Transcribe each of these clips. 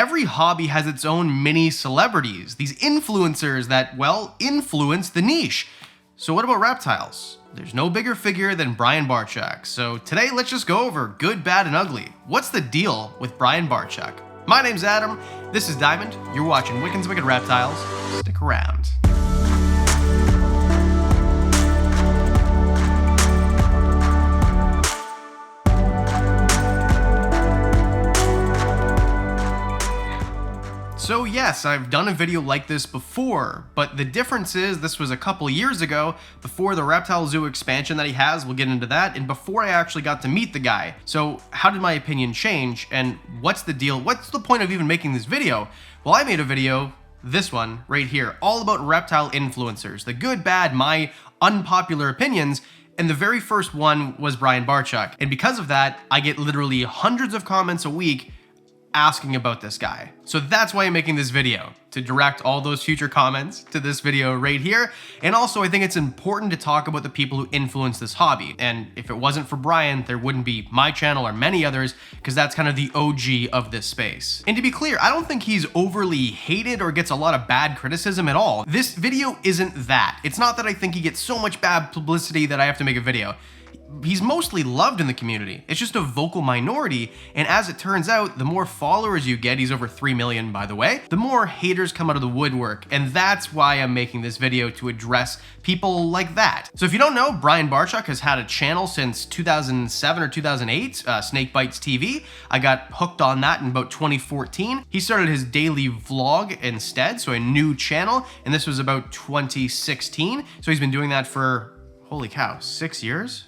every hobby has its own mini celebrities, these influencers that, well, influence the niche. So what about reptiles? There's no bigger figure than Brian Barczyk. So today, let's just go over good, bad, and ugly. What's the deal with Brian Barczyk? My name's Adam, this is Diamond, you're watching Wickens Wicked Reptiles. Stick around. So yes, I've done a video like this before, but the difference is this was a couple years ago, before the Reptile Zoo expansion that he has, we'll get into that, and before I actually got to meet the guy. So how did my opinion change, and what's the deal? What's the point of even making this video? Well, I made a video, this one right here, all about reptile influencers, the good, bad, my unpopular opinions, and the very first one was Brian Barczyk. And because of that, I get literally hundreds of comments a week asking about this guy. So that's why I'm making this video, to direct all those future comments to this video right here. And also I think it's important to talk about the people who influence this hobby. And if it wasn't for Brian, there wouldn't be my channel or many others, because that's kind of the OG of this space. And to be clear, I don't think he's overly hated or gets a lot of bad criticism at all. This video isn't that. It's not that I think he gets so much bad publicity that I have to make a video. He's mostly loved in the community. It's just a vocal minority, and as it turns out, the more followers you get, he's over 3 million by the way, the more haters come out of the woodwork, and that's why I'm making this video, to address people like that. So if you don't know, Brian Barczyk has had a channel since 2007 or 2008, Snake Bites TV. I got hooked on that in about 2014. He started his daily vlog instead, so a new channel, and this was about 2016. So he's been doing that for, holy cow, 6 years?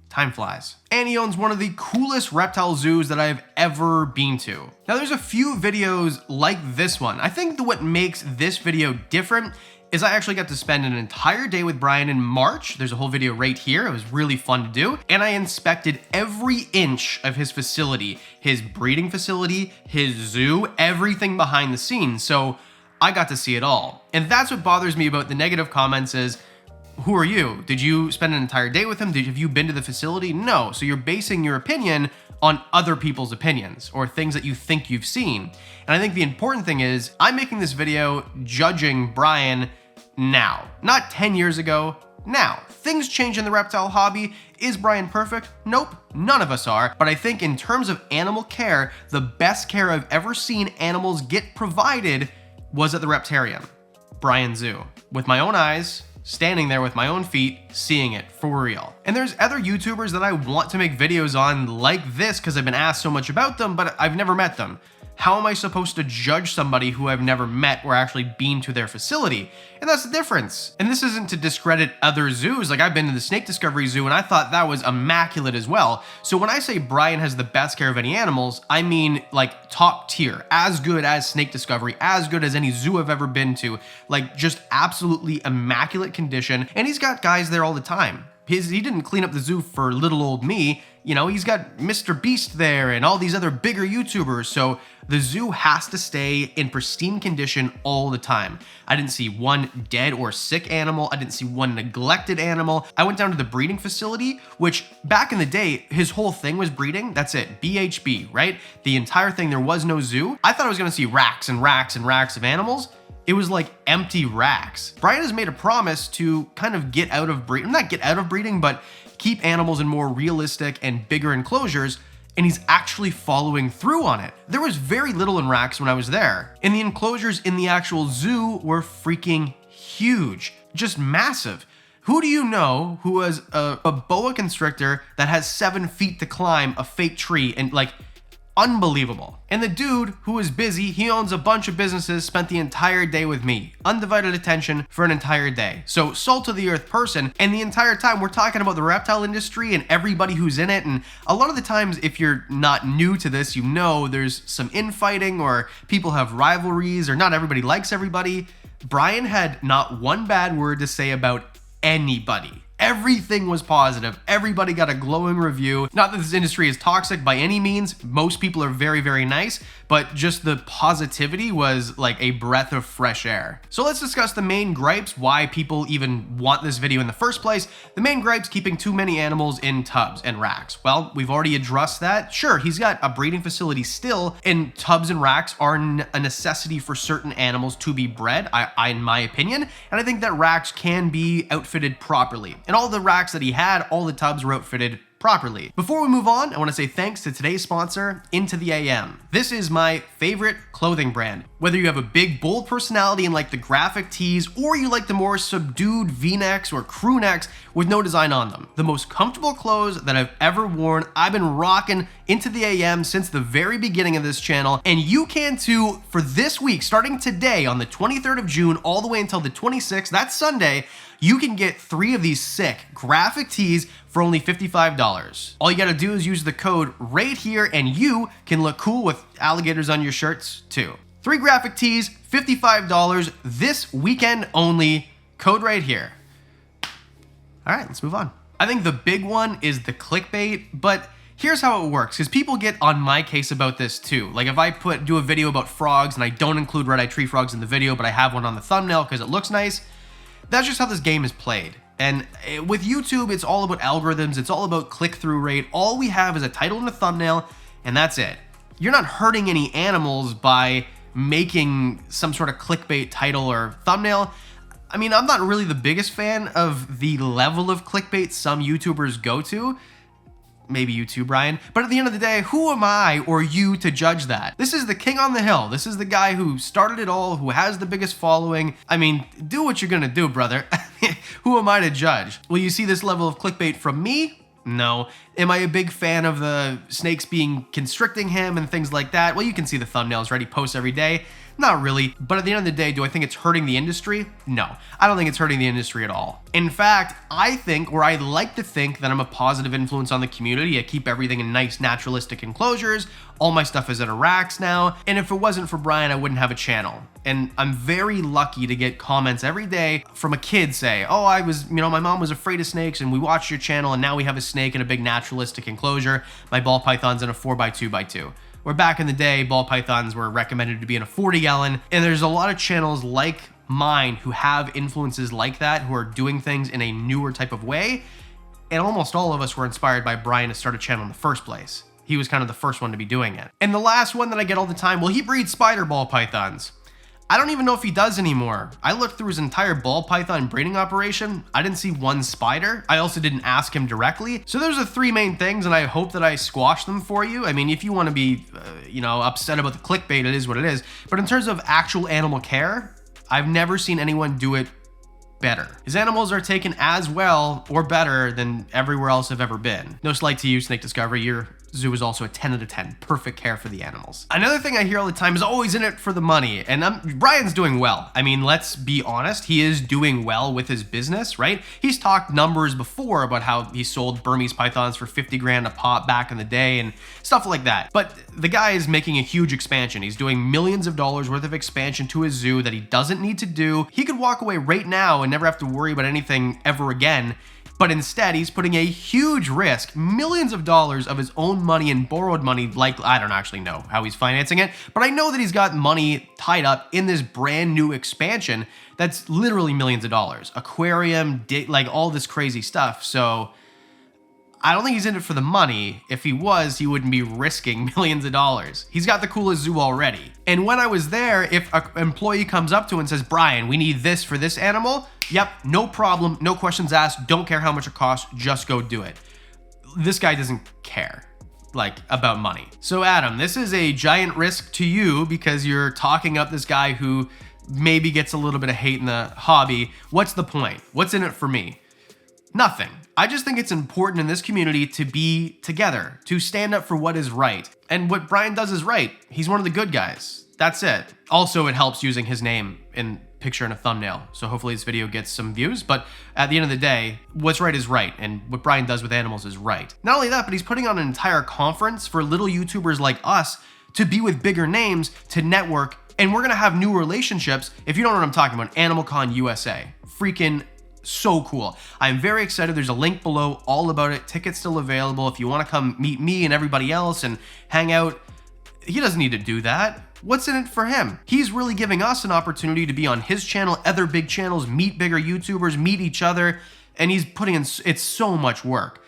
Time flies. And he owns one of the coolest reptile zoos that I've ever been to. Now there's a few videos like this one. I think what makes this video different is I actually got to spend an entire day with Brian in March. There's a whole video right here. It was really fun to do. And I inspected every inch of his facility, his breeding facility, his zoo, everything behind the scenes. So I got to see it all. And that's what bothers me about the negative comments is, who are you? Did you spend an entire day with him? Have you been to the facility? No. So you're basing your opinion on other people's opinions or things that you think you've seen. And I think the important thing is I'm making this video judging Brian now, not 10 years ago, now. Things change in the reptile hobby. Is Brian perfect? Nope, none of us are. But I think in terms of animal care, the best care I've ever seen animals get provided was at the Reptarium, Brian Zoo, with my own eyes, standing there with my own feet, seeing it for real. And there's other YouTubers that I want to make videos on like this because I've been asked so much about them, but I've never met them. How am I supposed to judge somebody who I've never met or actually been to their facility? And that's the difference. And this isn't to discredit other zoos. Like I've been to the Snake Discovery Zoo and I thought that was immaculate as well. So when I say Brian has the best care of any animals, I mean like top tier, as good as Snake Discovery, as good as any zoo I've ever been to, like just absolutely immaculate condition. And he's got guys there all the time. He didn't clean up the zoo for little old me. You know, he's got Mr. Beast there and all these other bigger YouTubers. So the zoo has to stay in pristine condition all the time. I didn't see one dead or sick animal. I didn't see one neglected animal. I went down to the breeding facility, which back in the day, his whole thing was breeding. That's it, BHB, right? The entire thing, there was no zoo. I thought I was gonna see racks and racks and racks of animals. It was like empty racks. Brian has made a promise to kind of get out of breeding, not get out of breeding, but keep animals in more realistic and bigger enclosures, and he's actually following through on it. There was very little in racks when I was there, and the enclosures in the actual zoo were freaking huge, just massive. Who do you know who has a boa constrictor that has 7 feet to climb a fake tree and like, unbelievable. And the dude who is busy, he owns a bunch of businesses, spent the entire day with me. Undivided attention for an entire day. So salt of the earth person, and the entire time we're talking about the reptile industry and everybody who's in it. And a lot of the times, if you're not new to this, you know there's some infighting or people have rivalries or not everybody likes everybody. Brian had not one bad word to say about anybody. Everything was positive. Everybody got a glowing review. Not that this industry is toxic by any means. Most people are very, very nice, but just the positivity was like a breath of fresh air. So let's discuss the main gripes, why people even want this video in the first place. The main gripes, keeping too many animals in tubs and racks. Well, we've already addressed that. Sure, he's got a breeding facility still, and tubs and racks are a necessity for certain animals to be bred, in my opinion, and I think that racks can be outfitted properly. And all the racks that he had, all the tubs were outfitted properly. Before we move on, I want to say thanks to today's sponsor, Into the AM. This is my favorite clothing brand. Whether you have a big, bold personality and like the graphic tees, or you like the more subdued V-necks or crew necks with no design on them. The most comfortable clothes that I've ever worn. I've been rocking Into the AM since the very beginning of this channel, and you can too for this week, starting today on the 23rd of June all the way until the 26th, that's Sunday. You can get 3 of these sick graphic tees for only $55. All you gotta do is use the code right here and you can look cool with alligators on your shirts too. 3 graphic tees, $55 this weekend only, code right here. All right, let's move on. I think the big one is the clickbait, but here's how it works, because people get on my case about this too. Like if I do a video about frogs and I don't include red-eyed tree frogs in the video, but I have one on the thumbnail because it looks nice, that's just how this game is played. And with YouTube, it's all about algorithms. It's all about click-through rate. All we have is a title and a thumbnail, and that's it. You're not hurting any animals by making some sort of clickbait title or thumbnail. I mean, I'm not really the biggest fan of the level of clickbait some YouTubers go to. Maybe you too, Brian. But at the end of the day, who am I or you to judge that? This is the king on the hill. This is the guy who started it all, who has the biggest following. I mean, do what you're gonna do, brother. Who am I to judge? Will you see this level of clickbait from me? No. Am I a big fan of the snakes constricting him and things like that? Well, you can see the thumbnails, right? He posts every day. Not really, but at the end of the day, do I think it's hurting the industry? No, I don't think it's hurting the industry at all. In fact, I think, or I like to think, that I'm a positive influence on the community. I keep everything in nice, naturalistic enclosures. All my stuff is in racks now, and if it wasn't for Brian, I wouldn't have a channel. And I'm very lucky to get comments every day from a kid say, oh, my mom was afraid of snakes and we watched your channel and now we have a snake in a big naturalistic enclosure. My ball python's in a 4x2x2. Where back in the day, ball pythons were recommended to be in a 40-gallon, and there's a lot of channels like mine who have influences like that, who are doing things in a newer type of way, and almost all of us were inspired by Brian to start a channel in the first place. He was kind of the first one to be doing it. And the last one that I get all the time, well, he breeds spider ball pythons. I don't even know if he does anymore. I looked through his entire ball python breeding operation. I didn't see one spider. I also didn't ask him directly. So those are 3 main things, and I hope that I squash them for you. I mean, if you want to be, upset about the clickbait, it is what it is. But in terms of actual animal care, I've never seen anyone do it better. His animals are taken as well or better than everywhere else I've ever been. No slight to you, Snake Discovery. Your zoo is also a 10 out of 10. Perfect care for the animals. Another thing I hear all the time is always in it for the money. And Brian's doing well. I mean, let's be honest. He is doing well with his business, right? He's talked numbers before about how he sold Burmese pythons for 50 grand a pop back in the day and stuff like that. But the guy is making a huge expansion. He's doing millions of dollars worth of expansion to his zoo that he doesn't need to do. He could walk away right now and never have to worry about anything ever again. But instead, he's putting a huge risk, millions of dollars of his own money and borrowed money, like, I don't actually know how he's financing it, but I know that he's got money tied up in this brand new expansion that's literally millions of dollars. Aquarium, like all this crazy stuff. So I don't think he's in it for the money. If he was, he wouldn't be risking millions of dollars. He's got the coolest zoo already. And when I was there, if an employee comes up to him and says, Brian, we need this for this animal, yep, no problem, no questions asked, don't care how much it costs, just go do it. This guy doesn't care, about money. So Adam, this is a giant risk to you because you're talking up this guy who maybe gets a little bit of hate in the hobby. What's the point? What's in it for me? Nothing. I just think it's important in this community to be together, to stand up for what is right. And what Brian does is right. He's one of the good guys. That's it. Also, it helps using his name in picture and a thumbnail. So hopefully this video gets some views, but at the end of the day, what's right is right. And what Brian does with animals is right. Not only that, but he's putting on an entire conference for little YouTubers like us to be with bigger names, to network, and we're gonna have new relationships. If you don't know what I'm talking about, AnimalCon USA. Freaking So cool. I'm very excited. There's a link below all about it. Tickets still available. If you want to come meet me and everybody else and hang out, he doesn't need to do that. What's in it for him? He's really giving us an opportunity to be on his channel, other big channels, meet bigger YouTubers, meet each other, and he's putting in, it's so much work.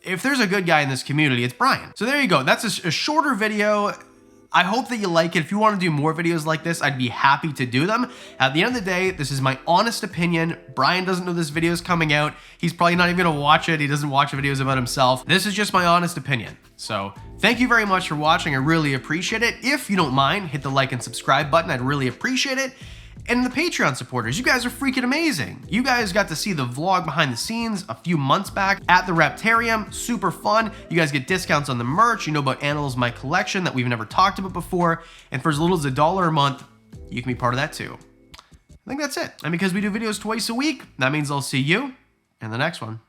If there's a good guy in this community, it's Brian. So there you go. That's a shorter video. I hope that you like it. If you want to do more videos like this, I'd be happy to do them. At the end of the day, this is my honest opinion. Brian doesn't know this video is coming out. He's probably not even gonna watch it. He doesn't watch videos about himself. This is just my honest opinion. So thank you very much for watching. I really appreciate it. If you don't mind, hit the like and subscribe button. I'd really appreciate it. And the Patreon supporters, you guys are freaking amazing. You guys got to see the vlog behind the scenes a few months back at the Reptarium. Super fun. You guys get discounts on the merch. You know about Animals My Collection that we've never talked about before. And for as little as $1 a month, you can be part of that too. I think that's it. And because we do videos twice a week, that means I'll see you in the next one.